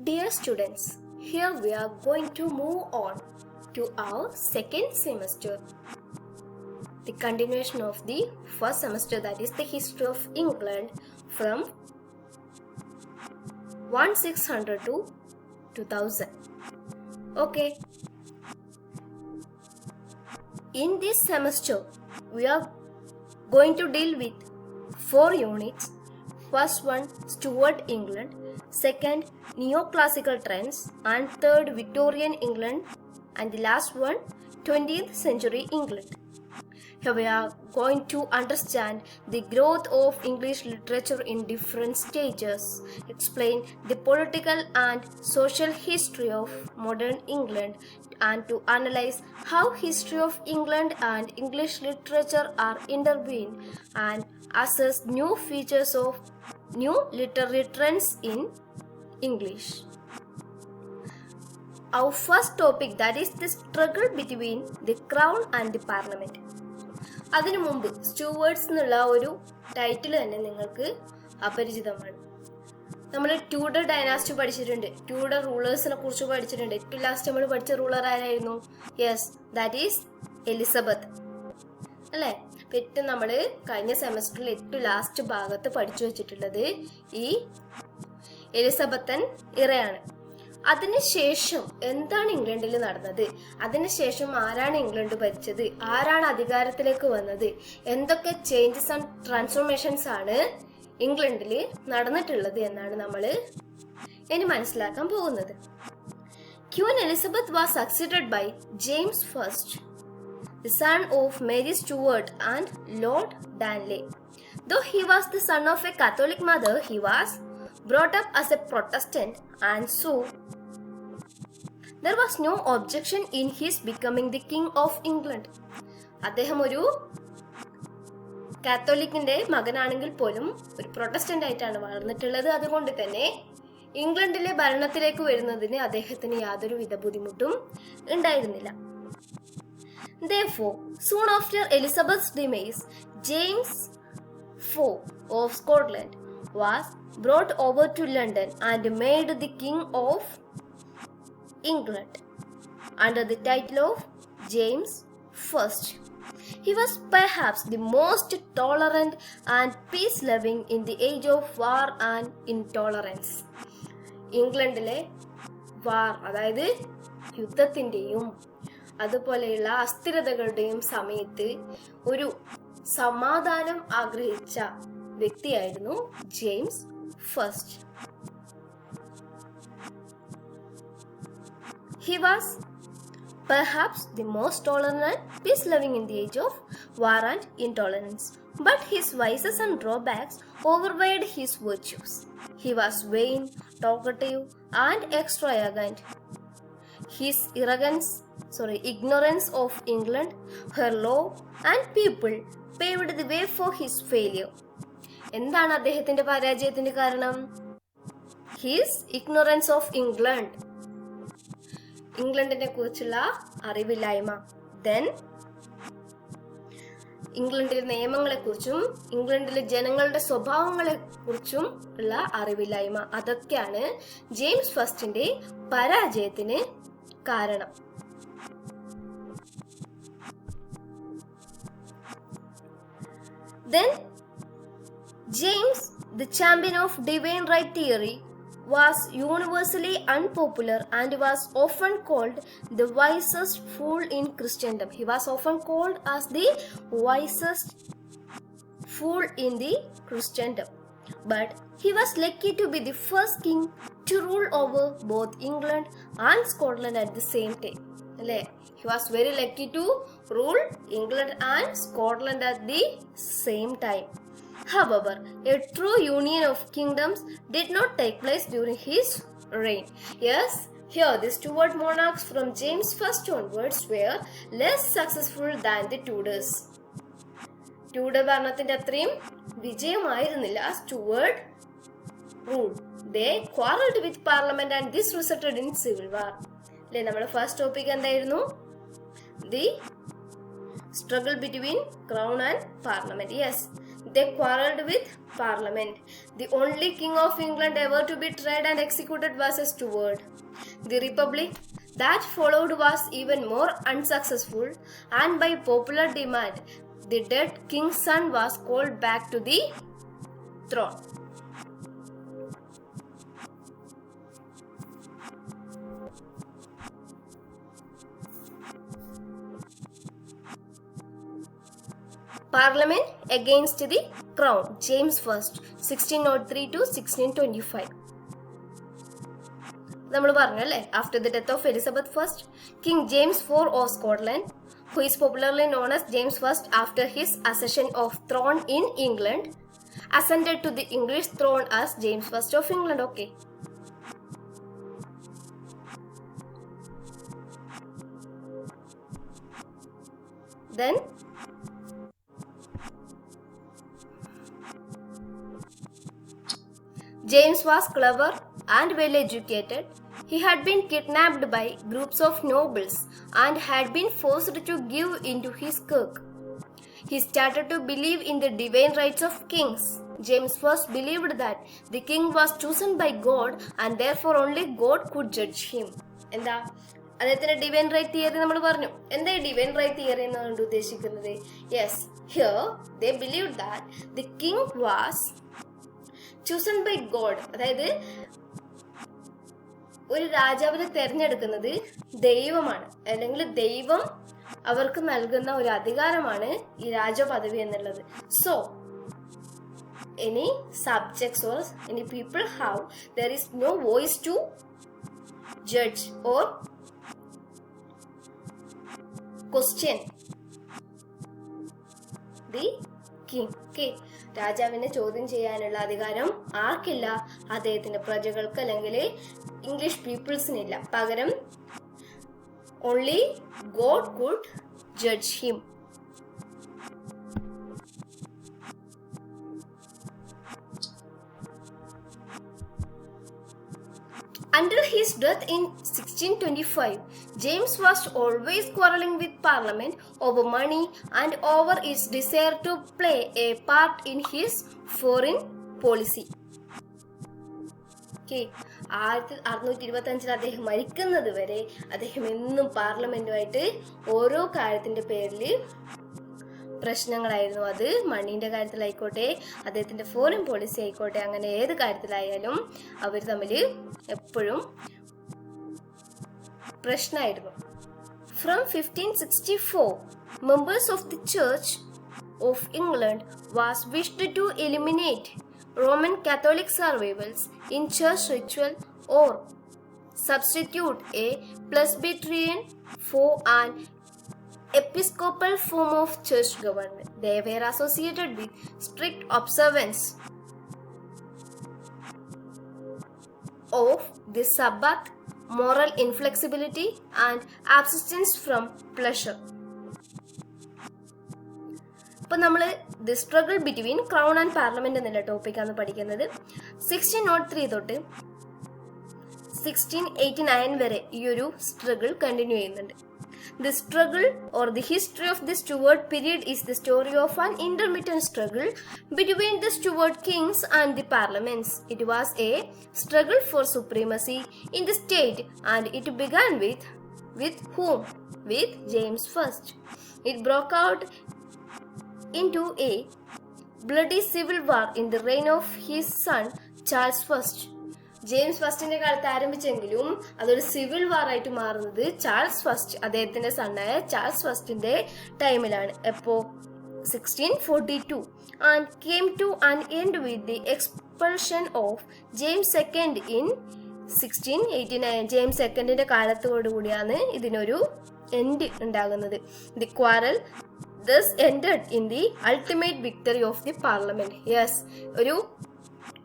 Dear students, here we are going to move on to our second semester. The continuation of the first semester, that is the history of England from 1600 to 2000. Okay. In this semester, we are going to deal with 4 units. First one, Stuart England. Second, neoclassical trends. And third, Victorian England. And the last one, 20th century England. Here we are going to understand the growth of English literature in different stages, explain the political and social history of modern England, and to analyze how history of England and English literature are intertwined, and assess new features of new literary trends in English. Our first topic, that is the struggle between the crown and the parliament. അതിനു മുമ്പ് സ്റ്റുവേർട്സ് എന്നുള്ള ഒരു title തന്നെ നിങ്ങൾക്ക് അപരിചിതമാണ്. നമ്മൾ Tudor dynasty പഠിച്ചിട്ടുണ്ട്, Tudor റൂളേഴ്സിനെ കുറിച്ച് പഠിച്ചിട്ടുണ്ട്. ഏറ്റവും ലാസ്റ്റ് നമ്മൾ പഠിച്ച റൂളർ ആരായിരുന്നു? യെസ്, ദാറ്റ് ഈസ് എലിസബത്ത് അല്ലേ? ഏറ്റവും നമ്മൾ കഴിഞ്ഞ സെമസ്റ്ററിൽ ഏറ്റവും ലാസ്റ്റ് ഭാഗത്ത് പഠിച്ചു വെച്ചിട്ടുള്ളത് ഈ എലിസബത്തൻ ഇറയാണ്. അതിനുശേഷം എന്താണ് ഇംഗ്ലണ്ടിൽ നടന്നത്, അതിനുശേഷം ആരാണ് ഇംഗ്ലണ്ട് ഭരിച്ചത്, ആരാണ് അധികാരത്തിലേക്ക് വന്നത്, എന്തൊക്കെ ചേഞ്ചസ് ആൻഡ് ട്രാൻസ്ഫോർമേഷൻസ് ആണ് ഇംഗ്ലണ്ടിൽ നടന്നിട്ടുള്ളത് എന്നാണ് നമ്മൾ ഇനി മനസ്സിലാക്കാൻ പോകുന്നത്. Queen Elizabeth was succeeded by James first, the son of Mary Stuart and Lord Darnley. Though he was the son of a Catholic mother, he was brought up as a Protestant, and so there was no objection in his becoming the king of England. അദ്ദേഹം ഒരു കാത്തോലിക്കിന്റെ മകനാണെങ്കിൽ പോലും ഒരു Protestant ആയിട്ടാണ് വളർന്നിട്ടുള്ളത്. അതുകൊണ്ട് തന്നെ ഇംഗ്ലണ്ടിലെ ഭരണത്തിലേക്ക് വരുന്നതിന് അദ്ദേഹത്തിന് യാതൊരുവിധ ബുദ്ധിമുട്ടും ഉണ്ടായിരുന്നില്ല. Therefore, soon after Elizabeth's demise, James IV of Scotland was brought over to London and made the King of England under the title of James I. He was perhaps the most tolerant and peace-loving in the age of war and intolerance. ഇംഗ്ലണ്ടിലെ വാർ, അതായത് യുദ്ധത്തിൻ്റെയും അതുപോലെയുള്ള അസ്ഥിരതകളുടെയും സമയത്ത് ഒരു സമാധാനം ആഗ്രഹിച്ച വ്യക്തിയായിരുന്നു James first. He was perhaps the most tolerant and peace-loving in the age of war and intolerance. But his vices and drawbacks overweighed his virtues. He was vain, talkative, and extravagant. His ignorance of England, her law and people paved the way for his failure. എന്താണ് അദ്ദേഹത്തിന്റെ പരാജയത്തിന്റെ കാരണം? His ignorance of England, ഇംഗ്ലണ്ടിനെ കുറിച്ചുള്ള അറിവില്ലായ്മ. Then ഇംഗ്ലണ്ടിലെ നിയമങ്ങളെ കുറിച്ചും ഇംഗ്ലണ്ടിലെ ജനങ്ങളുടെ സ്വഭാവങ്ങളെ കുറിച്ചും ഉള്ള അറിവില്ലായ്മ. അതൊക്കെയാണ് ജെയിംസ് ഫസ്റ്റിന്റെ പരാജയത്തിന് കാരണം. Then James, the champion of divine right theory, was universally unpopular and was often called the wisest fool in Christendom. He was often called as the wisest fool in the Christendom. But he was lucky to be the first king to rule over both England and Scotland at the same time. He was very lucky to rule England and Scotland at the same time. However, a true union of kingdoms did not take place during his reign. Yes, here the Stuart monarchs from James I onwards were less successful than the Tudors. Tudor ഭരണത്തിന്റെ അത്രയും വിജയമായിരുന്നില്ല Stuart rule. They quarreled with parliament and this resulted in civil war. അല്ലേ, നമ്മുടെ first topic എന്തായിരുന്നു? The struggle between crown and parliament. Yes, they quarreled with Parliament. The only king of England ever to be tried and executed was a Stuart. The republic that followed was even more unsuccessful, and by popular demand, the dead king's son was called back to the throne. Parliament against the Crown, James I, 1603 to 1625. നമ്മൾ പറഞ്ഞല്ലേ, after the death of Elizabeth I, King James IV of Scotland, who is popularly known as James I after his accession of throne in England, ascended to the English throne as James I of England. Okay. Then James was clever and well educated. He had been kidnapped by groups of nobles and had been forced to give into his kirk. He started to believe in the divine rights of kings. James first believed that the king was chosen by God and therefore only God could judge him. എന്താ അദ്ദേഹത്തിന്റെ divine right theory നമ്മൾ പറഞ്ഞു. എന്താ ഈ divine right theory എന്നാണ് ഉദ്ദേശിക്കുന്നത്? Yes, here they believe that the king was chosen by God. അതായത് ഒരു രാജാവിനെ തെരഞ്ഞെടുക്കുന്നത് ദൈവമാണ്, അല്ലെങ്കിൽ ദൈവം അവർക്ക് നൽകുന്ന ഒരു അധികാരമാണ് ഈ രാജപദവി എന്നുള്ളത്. So any subjects or any people have, there is no voice to judge or question the king. Okay, രാജാവിനെ ചോദ്യം ചെയ്യാനുള്ള അധികാരം ആർക്കില്ല? അദ്ദേഹത്തിന്റെ പ്രജകൾക്ക് അല്ലെങ്കിൽ ഇംഗ്ലീഷ് പീപ്പിൾസിനില്ല. പകരം only God could judge him. Until his death in 1625, James was always quarreling with Parliament over money and over its desire to play a part in his foreign policy. Okay. 1625 അദ്ദേഹം മരിക്കുന്നത് വരെ അദ്ദേഹം എന്നും പാർലമെന്റുമായിട്ട് ഓരോ കാര്യത്തിന്റെ പേരിൽ പ്രശ്നങ്ങളായിരുന്നു. അത് മണീന്റെ കാര്യത്തിലായിക്കോട്ടെ, അദ്ദേഹത്തിന്റെ ഫോറിൻ പോളിസി ആയിക്കോട്ടെ, അങ്ങനെ ഏത് കാര്യത്തിലായാലും അവർ തമ്മിൽ എപ്പോഴും പ്രശ്നമായിരുന്നു. From 1564, members of the Church of England was wished to eliminate Roman Catholic survivals in church ritual or substitute a Presbyterian for an episcopal form of church government. They were associated with strict observance of the Sabbath, moral inflexibility, and abstinence from pleasure. ഇപ്പോൾ നമ്മൾ the struggle between crown and parliament എന്നുള്ള ടോപ്പിക്കാണ് പഠിക്കുന്നത്. 1603 തൊട്ട് 1689 വരെ ഈ ഒരു struggle continue ചെയ്യുന്നുണ്ട്. The struggle or the history of the Stuart period is the story of an intermittent struggle between the Stuart kings and the parliaments. It was a struggle for supremacy in the state, and it began with whom? With James I. It broke out into a bloody civil war in the reign of his son Charles I. James ഫസ്റ്റിന്റെ കാലത്ത് ആരംഭിച്ചെങ്കിലും അതൊരു civil വാർ ആയിട്ട് മാറുന്നത് Charles first, അദ്ദേഹത്തിന്റെ സണ്ണായ Charles ഫസ്റ്റിന്റെ ടൈമിലാണ്. എപ്പോ 1642, and came to an end with the expulsion of James II in 1689. James സെക്കൻഡിന്റെ കാലത്തോടുകൂടിയാണ് ഇതിനൊരു എൻഡ് ഉണ്ടാകുന്നത്. The quarrel thus ended in the ultimate victory of the parliament. Yes, ഒരു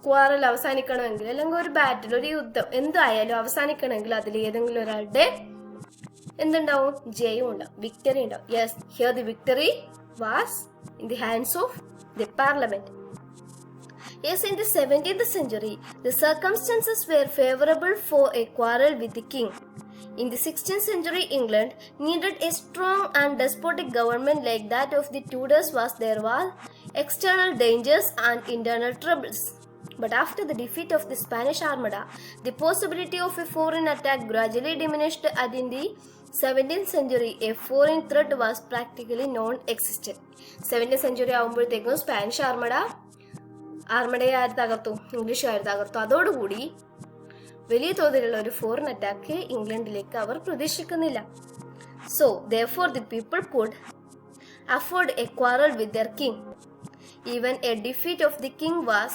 ക്വാറൽ അവസാനിക്കണമെങ്കിൽ, അല്ലെങ്കിൽ ഒരു ബാറ്റിൽ, ഒരു യുദ്ധം എന്തായാലും അവസാനിക്കണമെങ്കിൽ അതിൽ ഏതെങ്കിലും ഒരാളുടെ എന്തുണ്ടാവും? ജയം ഉണ്ടാവും, വിക്ടറി ഉണ്ടാവും. Yes, here the victory was in the hands of the parliament. Yes, in the 17th century, the circumstances were favorable for a quarrel with the king. In the 16th century, England needed a strong and despotic government like that of the Tudors there were external dangers and internal troubles. But after the defeat of the Spanish Armada, the possibility of a foreign attack gradually diminished, and in the 17th century, a foreign threat was practically non-existent. 17th century ആകുമ്പോഴത്തേക്കും Spanish ആർമഡയെ ആര് തകർത്തു? ഇംഗ്ലീഷുകാർ തകർത്തു. അതോടുകൂടി വലിയ തോതിലുള്ള ഒരു foreign attack ഇംഗ്ലണ്ടിലേക്ക് അവർ പ്രതീക്ഷിക്കുന്നില്ല. So therefore the people could afford a quarrel with their king. Even a defeat of the king was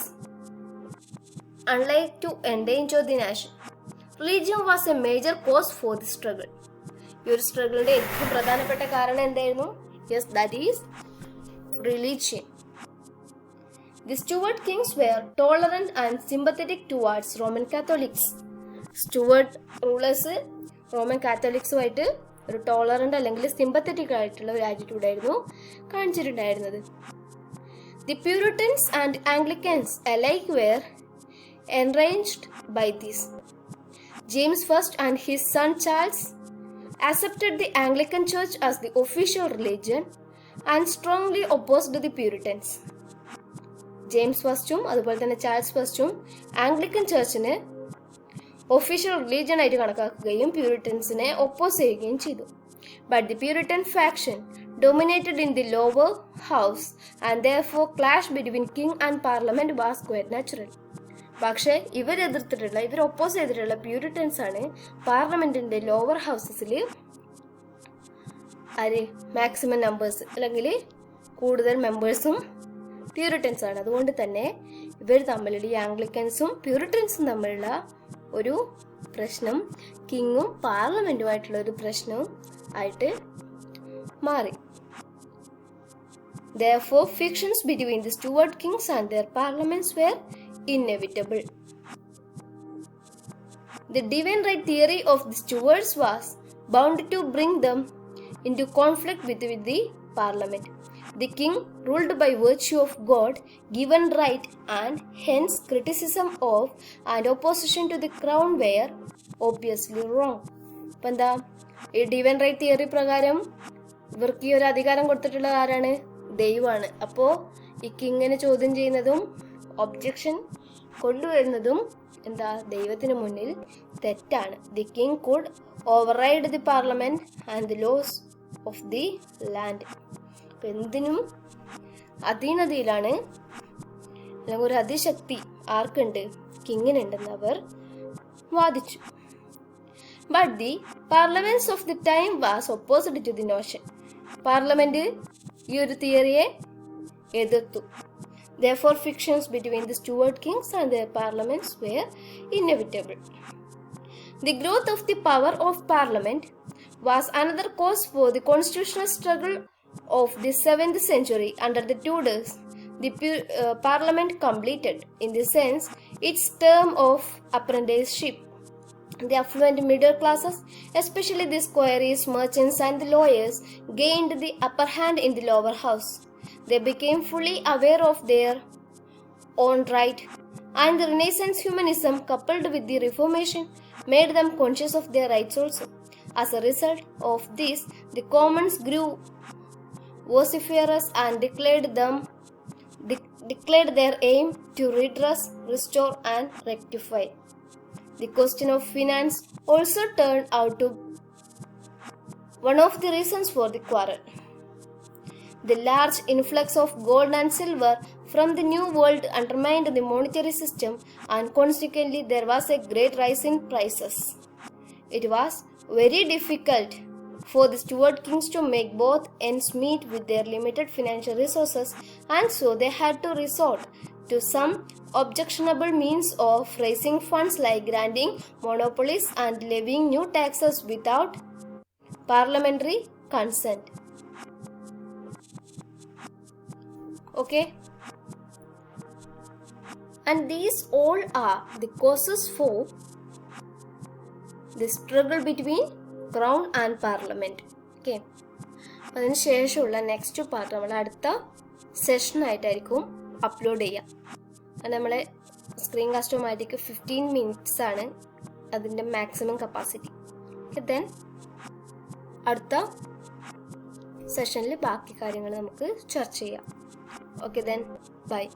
unlikely to endanger the nation. Religion was a major cause for the struggle. ഈ ഒരു സ്ട്രഗിളിന്റെ ഏറ്റവും പ്രധാനപ്പെട്ട കാരണം എന്തായിരുന്നു? Yes, that is religion. The Stuart kings were tolerant and sympathetic towards Roman Catholics. Stuart rulers Roman കാത്തോലിക്സുമായിട്ട് ഒരു tolerant അല്ലെങ്കിൽ sympathetic ആയിട്ടുള്ള ഒരു ആറ്റിറ്റ്യൂഡ് ആയിരുന്നു കാണിച്ചിട്ടുണ്ടായിരുന്നത്. The Puritans and Anglicans alike were enraged by this. James I and his son Charles accepted the Anglican Church as the official religion and strongly opposed the Puritans. James ഫസ്റ്റും അതുപോലെ തന്നെ Charles ഫസ്റ്റും Anglican ചർച്ചിനെ official religion ആയിട്ട് കണക്കാക്കുകയും പ്യൂരിറ്റൻസിനെ oppose ചെയ്യുകയും ചെയ്തു. But the Puritan faction dominated in the lower house and therefore clash between king and parliament was quite natural. പക്ഷേ ഇവർ ഒപ്പോസ് ചെയ്തിട്ടുള്ള പ്യൂരിറ്റൻസ് ആണ് പാർലമെന്റിന്റെ ലോവർ ഹൗസസിൽ മാക്സിമം നമ്പേഴ്സ് അല്ലെങ്കിൽ കൂടുതൽ മെമ്പേഴ്സും പ്യൂരിറ്റൻസ് ആണ്. അതുകൊണ്ട് തന്നെ ഇവർ തമ്മിലുള്ള ഈ ആംഗ്ലിക്കൻസും പ്യൂരിറ്റൻസും തമ്മിലുള്ള ഒരു പ്രശ്നം കിങ്ങും പാർലമെന്റുമായിട്ടുള്ള ഒരു പ്രശ്നവും ആയിട്ട് മാറി. Therefore, frictions between the Stuart kings and their parliaments were inevitable. The divine right theory of the Stuarts was bound to bring them into conflict with the parliament. The king ruled by virtue of God-given right, and hence criticism of and opposition to the crown were obviously wrong. അപ്പം എന്താ, ഈ divine right theory പ്രകാരം ഇവർക്ക് ഈ ഒരു അധികാരം കൊടുത്തിട്ടുള്ളത് ആരാണ്? ദൈവമാണ്. അപ്പോൾ ഈ കിങ്ങിനെ ചോദ്യം ചെയ്യുന്നതും ഒബ്ജെക്ഷൻ കൊണ്ടുവരുന്നതും എന്താ, ദൈവത്തിന് മുന്നിൽ തെറ്റാണ്. The king could override the parliament and the laws of the land. എന്തിനും അധീനതയിലാണ് അല്ലെങ്കിൽ ഒരു അതിശക്തി ആർക്കുണ്ട്? കിങ്ങിനുണ്ടെന്ന് അവർ വാദിച്ചു. But the parliaments of the time was opposite to the notion. Parliament ഈ ഒരു തിയറിയെ എതിർത്തു. Therefore, frictions between the Stuart kings and their parliaments were inevitable. The growth of the power of parliament was another cause for the constitutional struggle of the 7th century. Under the Tudors, the parliament completed, in the sense, its term of apprenticeship. The affluent middle classes, especially the squires, merchants, and the lawyers, gained the upper hand in the lower house. They became fully aware of their own right, and the Renaissance humanism, coupled with the Reformation, made them conscious of their rights also. As a result of this, the commons grew vociferous and declared their aim to redress, restore, and rectify. The question of finance also turned out to one of the reasons for the quarrel. The large influx of gold and silver from the New World undermined the monetary system, and consequently there was a great rise in prices. It was very difficult for the Stuart kings to make both ends meet with their limited financial resources, and so they had to resort to some objectionable means of raising funds, like granting monopolies and levying new taxes without parliamentary consent. Okay? And these all are the causes for the struggle between crown and parliament. Okay? അതിന് ശേഷമുള്ള next part നമ്മൾ അടുത്ത സെഷനായിട്ടായിരിക്കും upload ചെയ്യുക. അത് നമ്മളെ screen കാസ്റ്റോമാറ്റിക് 15 minutes ആണ് അതിൻ്റെ maximum capacity. Then അടുത്ത സെഷനിൽ ബാക്കി കാര്യങ്ങൾ നമുക്ക് ചർച്ച ചെയ്യാം. Okay then bye.